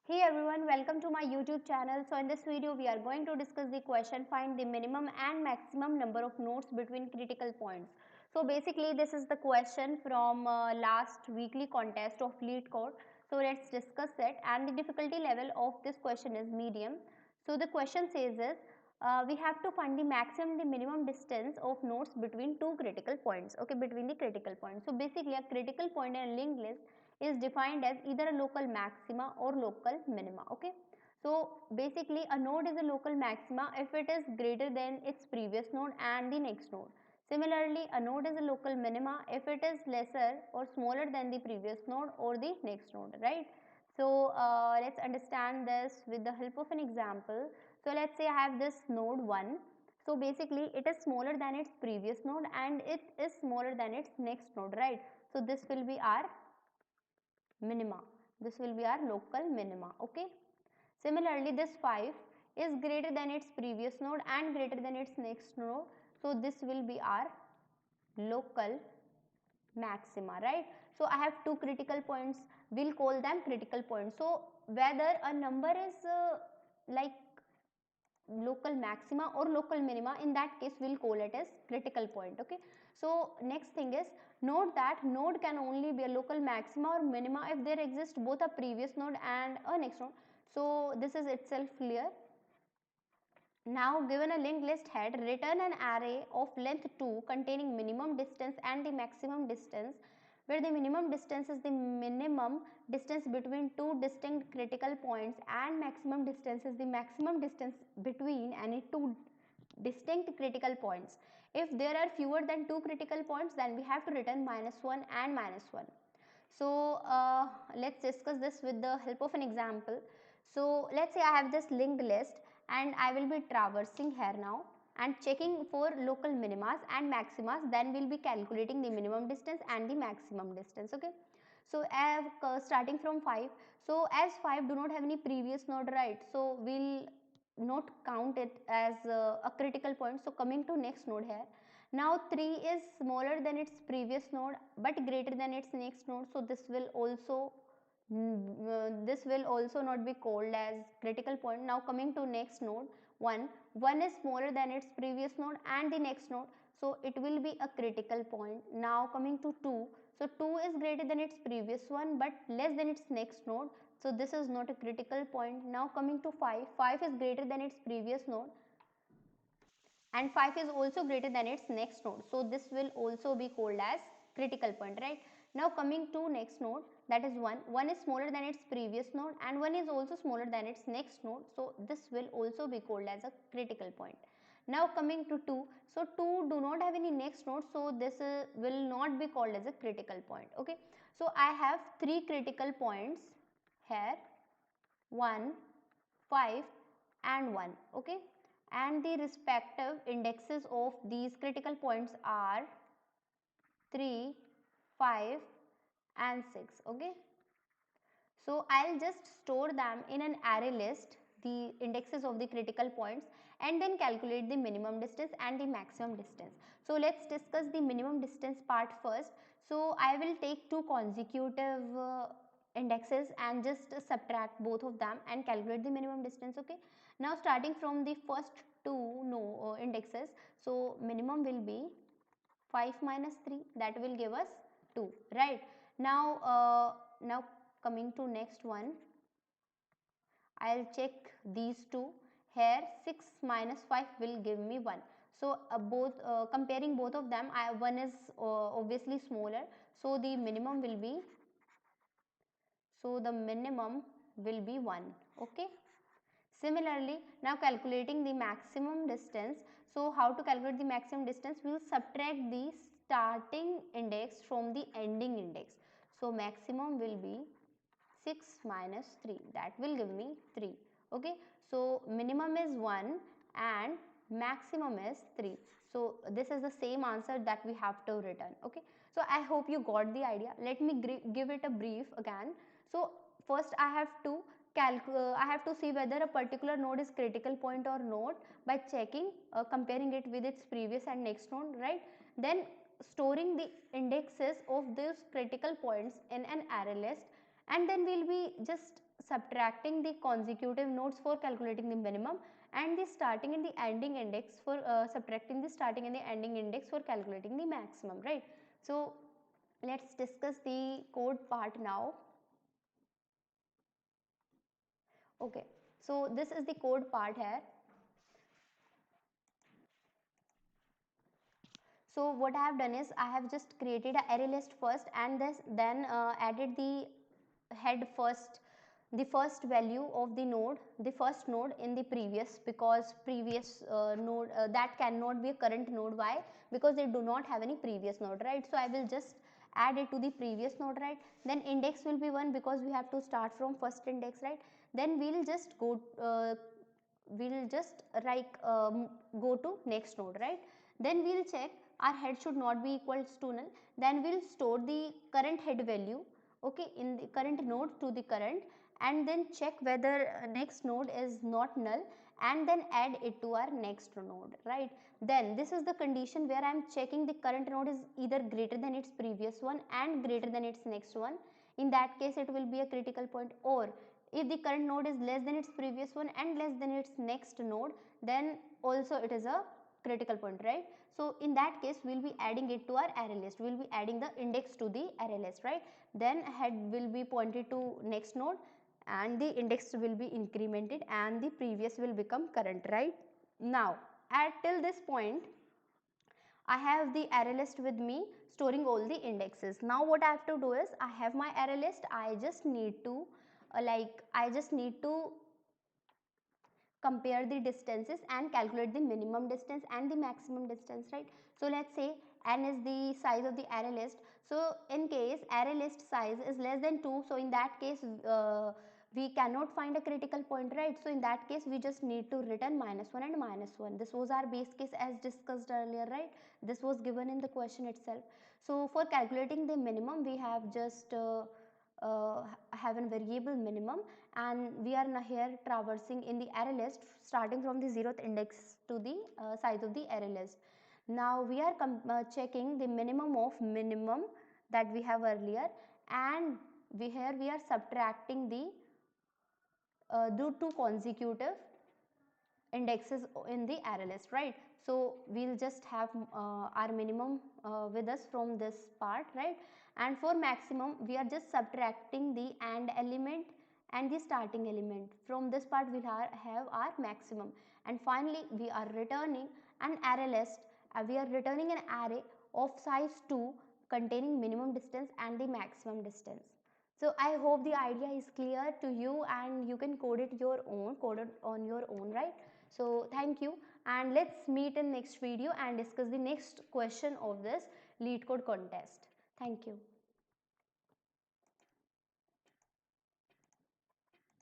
Hey everyone, welcome to my YouTube channel. So in this video we are going to discuss the question, find the minimum and maximum number of nodes between critical points. So basically this is the question from last weekly contest of LeetCode. So let's discuss it, and the difficulty level of this question is medium. So the question says is we have to find the maximum, the minimum distance of nodes between two critical points. Okay, between the critical points. So basically a critical point in a linked list is defined as either a local maxima or local minima. Okay, so basically a node is a local maxima if it is greater than its previous node and the next node. Similarly, a node is a local minima if it is lesser or smaller than the previous node or the next node, right? So let's understand this with the help of an example. So let's say I have this node 1. So basically it is smaller than its previous node and it is smaller than its next node, right? So this will be our minima. This will be our local minima. Okay. Similarly, this 5 is greater than its previous node and greater than its next node. So this will be our local maxima, right? So I have two critical points. We'll call them critical points. So whether a number is like local maxima or local minima, in that case we'll call it as critical point. Okay, so next thing is, note that node can only be a local maxima or minima if there exists both a previous node and a next node. So this is itself clear. Now given a linked list head, return an array of length 2 containing minimum distance and the maximum distance, where the minimum distance is the minimum distance between two distinct critical points and maximum distance is the maximum distance between any two distinct critical points. If there are fewer than two critical points, then we have to return -1 and -1. So let's discuss this with the help of an example. So let's say I have this linked list and I will be traversing here now and checking for local minimas and maximas, then we'll be calculating the minimum distance and the maximum distance. Okay, so starting from 5. So as 5 do not have any previous node, right? So we'll not count it as a critical point. So coming to next node here, now 3 is smaller than its previous node but greater than its next node. So this will also not be called as critical point. Now coming to next node 1, 1 is smaller than its previous node and the next node, so it will be a critical point. Now coming to 2, so 2 is greater than its previous one but less than its next node, so this is not a critical point. Now coming to 5, 5 is greater than its previous node and 5 is also greater than its next node, so this will also be called as critical point, right? Now coming to next node, that is 1, 1 is smaller than its previous node and 1 is also smaller than its next node, so this will also be called as a critical point. Now coming to 2, so 2 do not have any next node, so this will not be called as a critical point. Okay, so I have three critical points here, 1, 5 and 1. Okay, and the respective indexes of these critical points are 3, 5 and 6. Okay, so I'll just store them in an array list, the indexes of the critical points, and then calculate the minimum distance and the maximum distance. So let's discuss the minimum distance part first. So I will take two consecutive indexes and just subtract both of them and calculate the minimum distance. Okay, now starting from the first two indexes, so minimum will be 5 minus 3, that will give us 2, right? Now coming to next one, I'll check these two. Here 6 minus 5 will give me 1. So both comparing both of them, one is obviously smaller, so the minimum will be, so the minimum will be 1. Okay, similarly, now calculating the maximum distance. So how to calculate the maximum distance? We will subtract the starting index from the ending index. So maximum will be 6 minus 3, that will give me 3. Okay, so minimum is 1 and maximum is 3. So this is the same answer that we have to return. Okay, so I hope you got the idea. Let me give it a brief again. So first I have to see whether a particular node is critical point or not by checking, comparing it with its previous and next node, right? Then storing the indexes of those critical points in an array list, and then we'll be just subtracting the consecutive nodes for calculating the minimum, and the starting and the ending index for subtracting the starting and the ending index for calculating the maximum, right? So let's discuss the code part now. Okay, so this is the code part here. So what I have done is I have just created an array list first, and then added the head first, the first value of the node, the first node in the previous, because previous node that cannot be a current node. Why? Because they do not have any previous node, right? So I will just add it to the previous node, right? Then index will be 1 because we have to start from first index, right? Then we'll just like go to next node, right? Then we'll check our head should not be equals to null. Then we'll store the current head value, okay, in the current node to the current, and then check whether next node is not null, and then add it to our next node, right? Then this is the condition where I am checking the current node is either greater than its previous one and greater than its next one. In that case it will be a critical point. Or if the current node is less than its previous one and less than its next node, then also it is a critical point, right? So in that case we'll be adding it to our array list, we'll be adding the index to the array list, right? Then head will be pointed to next node, and the index will be incremented, and the previous will become current, right? Now at till this point I have the array list with me storing all the indexes. Now what I have to do is I have my array list, I just need to I just need to compare the distances and calculate the minimum distance and the maximum distance, right? So let's say n is the size of the array list. So in case array list size is less than 2, so in that case we cannot find a critical point, right? So in that case we just need to return -1 and -1. This was our base case as discussed earlier, right? This was given in the question itself. So for calculating the minimum we have just have a variable minimum, and we are now here traversing in the array list starting from the 0th index to the size of the array list. Now we are checking the minimum of minimum that we have earlier, and here we are subtracting the do two consecutive indexes in the array list, right? So we'll just have our minimum with us from this part, right? And for maximum we are just subtracting the AND element and the starting element. From this part we'll have our maximum, and finally we are returning an array list. We are returning an array of size 2 containing minimum distance and the maximum distance. So I hope the idea is clear to you, and you can code it on your own, right? So thank you, and let's meet in next video and discuss the next question of this LeetCode contest. Thank you.